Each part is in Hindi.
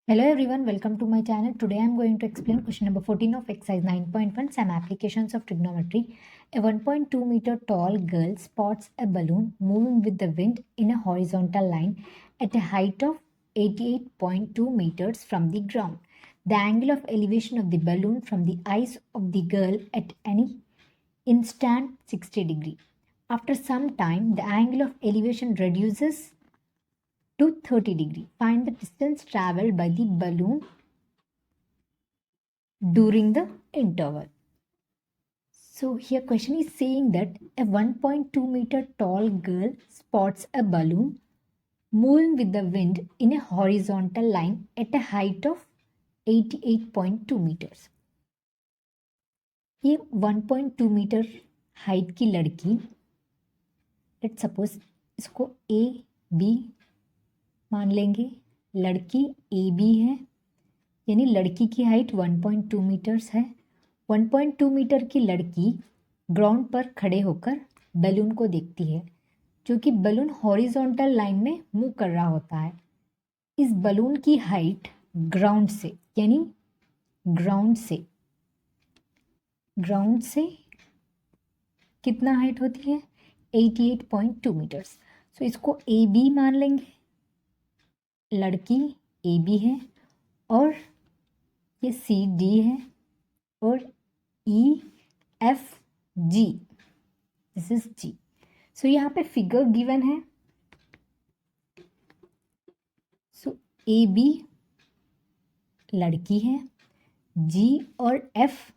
Hello everyone, welcome to my channel. Today I am going to explain question number 14 of exercise 9.1 some applications of trigonometry. A 1.2 meter tall girl spots a balloon moving with the wind in a horizontal line at a height of 88.2 meters from the ground. The angle of elevation of the balloon from the eyes of the girl at any instant 60 degree. After some time, the angle of elevation reduces to 30 degree. Find the distance traveled by the balloon during the interval. So here question is saying that a 1.2 meter tall girl spots a balloon moving with the wind in a horizontal line at a height of 88.2 meters. ये 1.2 मीटर हाइट की लड़की, लेट सपोज इसको ए बी मान लेंगे. लड़की ए बी है, यानी लड़की की हाइट 1.2 मीटर्स है. 1.2 मीटर की लड़की ग्राउंड पर खड़े होकर बैलून को देखती है, जो कि बैलून हॉरिजॉन्टल लाइन में मूव कर रहा होता है. इस बैलून की हाइट ग्राउंड से, यानी ग्राउंड से कितना हाइट होती है? 88.2 मीटर्स. सो इसको ए बी मान लेंगे. लड़की ए बी है और ये सी डी है और E F G, this is G. So यहाँ पे फिगर गिवन है. सो ए बी लड़की है, जी और एफ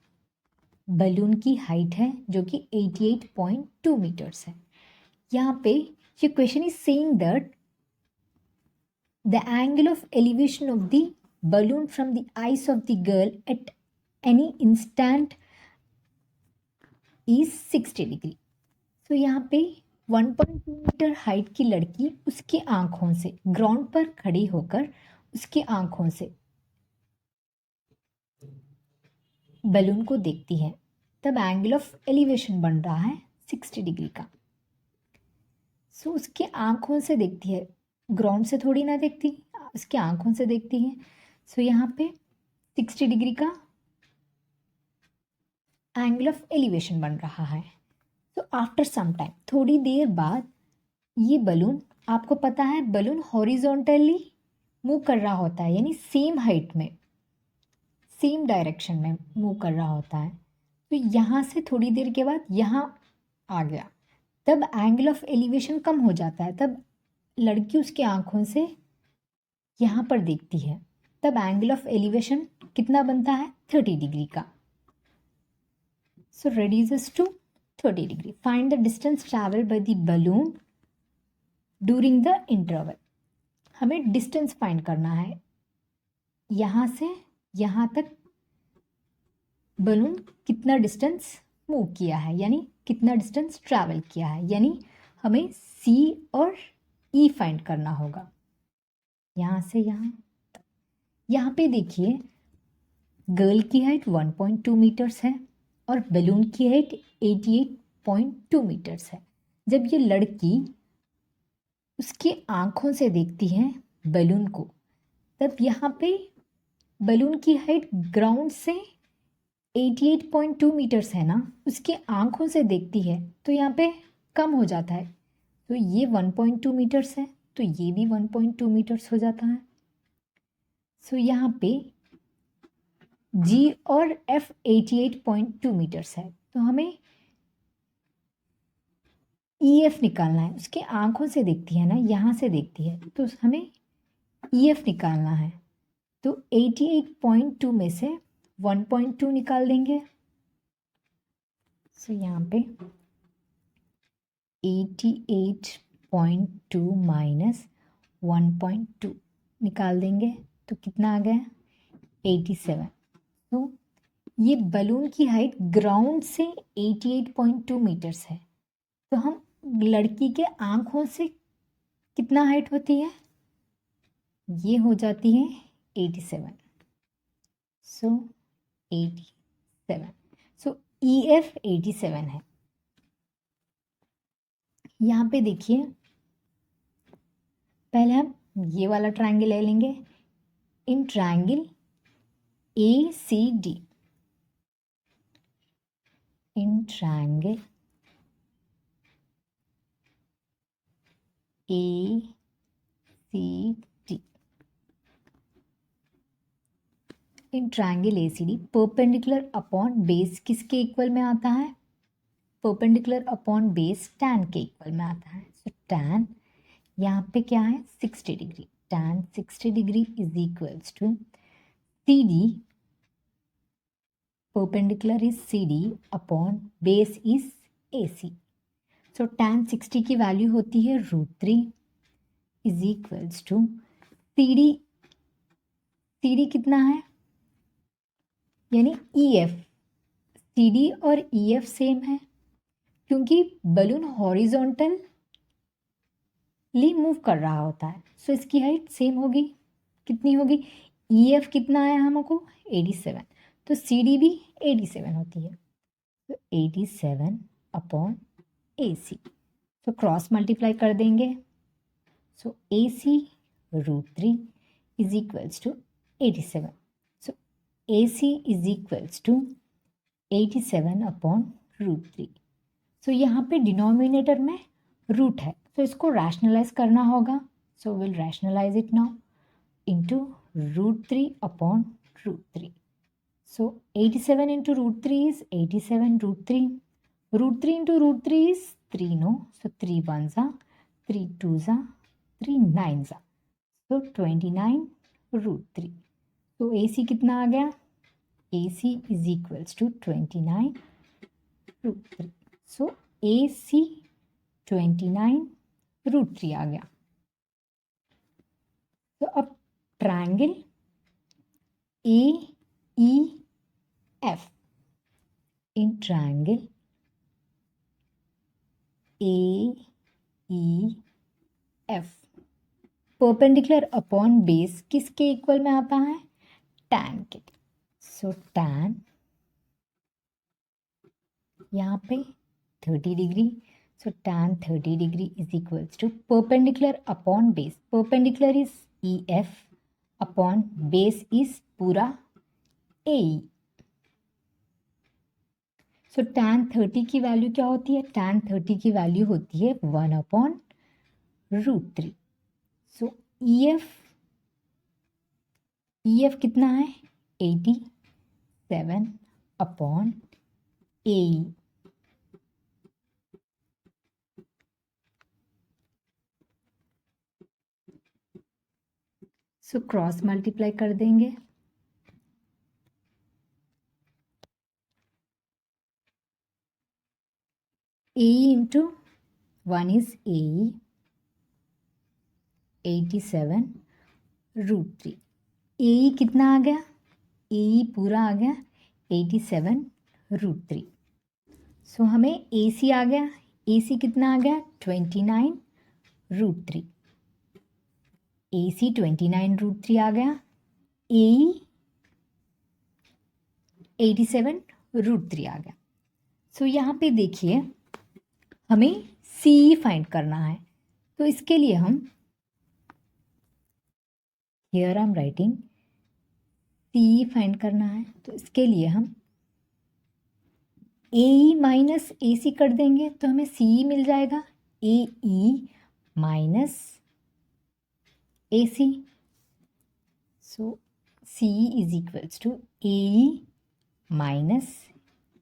बलून की हाइट है जो कि 88.2 मीटर्स है. यहाँ पे ये question is saying that the angle of elevation of the balloon from the eyes of the girl at any instant is 60 degree. तो यहाँ पे 1.2 मीटर हाइट की लड़की उसकी आंखों से ग्राउंड पर खड़ी होकर उसकी आंखों से बैलून को देखती है. तब एंगल ऑफ एलिवेशन बन रहा है 60 डिग्री का. सो उसकी आंखों से देखती है, ग्राउंड से थोड़ी ना देखती, उसकी आंखों से देखती है. सो यहाँ पे 60 डिग्री का एंगल ऑफ एलिवेशन बन रहा है. तो आफ्टर सम टाइम, थोड़ी देर बाद, ये बलून, आपको पता है बलून हॉरिजॉन्टली मूव कर रहा होता है, यानी सेम हाइट में, सेम डायरेक्शन में मूव कर रहा होता है. तो यहाँ से थोड़ी देर के बाद यहाँ आ गया, तब एंगल ऑफ एलिवेशन कम हो जाता है. तब लड़की उसकी आंखों से यहाँ पर देखती है, तब एंगल ऑफ एलिवेशन कितना बनता है? 30 डिग्री का. सो reduces to 30 degree. Find the distance traveled by the balloon during the interval. हमें डिस्टेंस फाइंड करना है. यहाँ से यहाँ तक बलून कितना डिस्टेंस मूव किया है, यानी कितना डिस्टेंस ट्रैवल किया है, यानी हमें सी और ई फाइंड करना होगा. यहाँ से यहाँ पे देखिए, गर्ल की हाइट 1.2 मीटर्स है और बैलून की हाइट 88.2 मीटर्स है. जब ये लड़की उसकी आंखों से देखती है बैलून को, तब यहाँ पे बैलून की हाइट ग्राउंड से 88.2 मीटर्स है ना, उसकी आंखों से देखती है तो यहाँ पे कम हो जाता है. तो ये 1.2 मीटर्स है, तो ये भी 1.2 मीटर्स हो जाता है. सो यहाँ पे जी और एफ 88.2 मीटर्स है, तो हमें ई एफ निकालना है. उसके आंखों से देखती है ना, यहाँ से देखती है, तो हमें ई एफ निकालना है. तो 88.2 में से 1.2 निकाल देंगे. सो यहाँ पे 88.2 माइनस 1.2 निकाल देंगे तो कितना आ गया? 87. तो ये बलून की हाइट ग्राउंड से 88.2 मीटर्स है, तो हम लड़की के आंखों से कितना हाइट होती है? ये हो जाती है 87. सो 87. सो ई एफ 87 है. यहाँ पे देखिए, पहले हम ये वाला ट्रायंगल ले लेंगे. In triangle ACD, in triangle ACD, in triangle ACD perpendicular upon base किसके इक्वल में आता है? परपेंडिकुलर अपॉन बेस tan के इक्वल में आता है। सो tan यहाँ पे क्या है 60 डिग्री, tan 60 डिग्री is equals to CD, perpendicular is CD upon base is AC। So tan 60 की वैल्यू होती है √3 is equals to CD, CD कितना है यानी EF, CD और EF सेम है क्योंकि बलून हॉरिजॉन्टली मूव कर रहा होता है। सो इसकी हाइट सेम होगी, कितनी होगी? EF कितना आया हमको 87, तो CD भी 87 होती है। तो 87 अपॉन AC, तो क्रॉस मल्टीप्लाई कर देंगे। So AC √3 is equals to 87। So AC is equals to 87 upon √3। So यहाँ पे डिनोमिनेटर में रूट है तो इसको रैशनलाइज करना होगा। So will rationalise it now into √3 upon √3। So 87 into √3 is 87 √3, √3 into √3 is 3 no, so 3 1 ज़ा, 3 2 ज़ा, 3 9 ज़ा, सो 29 √3। तो AC कितना आ गया? AC is equals to 29 √3। So AC 29 √3 आ गया। तो अब triangle AEF, in triangle AEF perpendicular upon base किसके इक्वल में आता है? tan के। सो tan यहाँ पे 30 degree, so tan 30 degree is equals to perpendicular upon base, perpendicular is EF upon base is पूरा AE। सो tan 30 की वैल्यू क्या होती है? tan 30 की वैल्यू होती है 1 अपॉन √3। सो EF कितना है 87 upon AE। So cross multiply कर देंगे। AE into 1 is AE, 87 √3। AE कितना आ गया? AE पूरा आ गया 87 √3। सो हमें AC आ गया, AC कितना आ गया 29 √3। AC 29 √3 आ गया, AE 87 √3 आ गया। सो यहाँ पे देखिए हमें CE फाइंड करना है, तो इसके लिए हम here I am writing CE find करना है, तो इसके लिए हम AE माइनस AC कर देंगे तो हमें CE मिल जाएगा, AE minus AC। So CE is equals to AE minus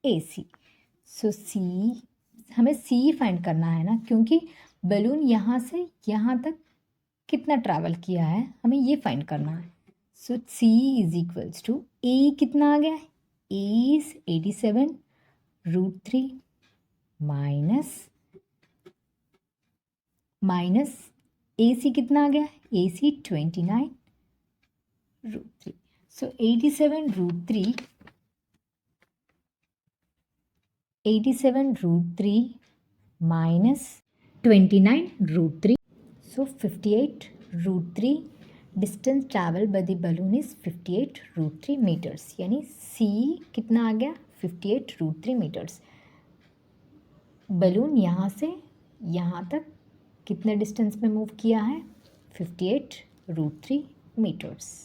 AC। So CE, हमें CE फाइंड करना है ना, क्योंकि बलून यहाँ से यहाँ तक कितना ट्रैवल किया है हमें ये फाइंड करना है। So CE is equals to AE कितना आ गया? AE इज 87 √3 माइनस AC कितना आ गया? AC 29 √3। So 87 √3 minus 29 √3, so 58 √3। Distance travel by the balloon is 58 √3 metres, यानी CE कितना आ गया 58 √3 मीटर्स। बलून यहाँ से यहाँ तक कितने डिस्टेंस में मूव किया है 58 √3 मीटर्स।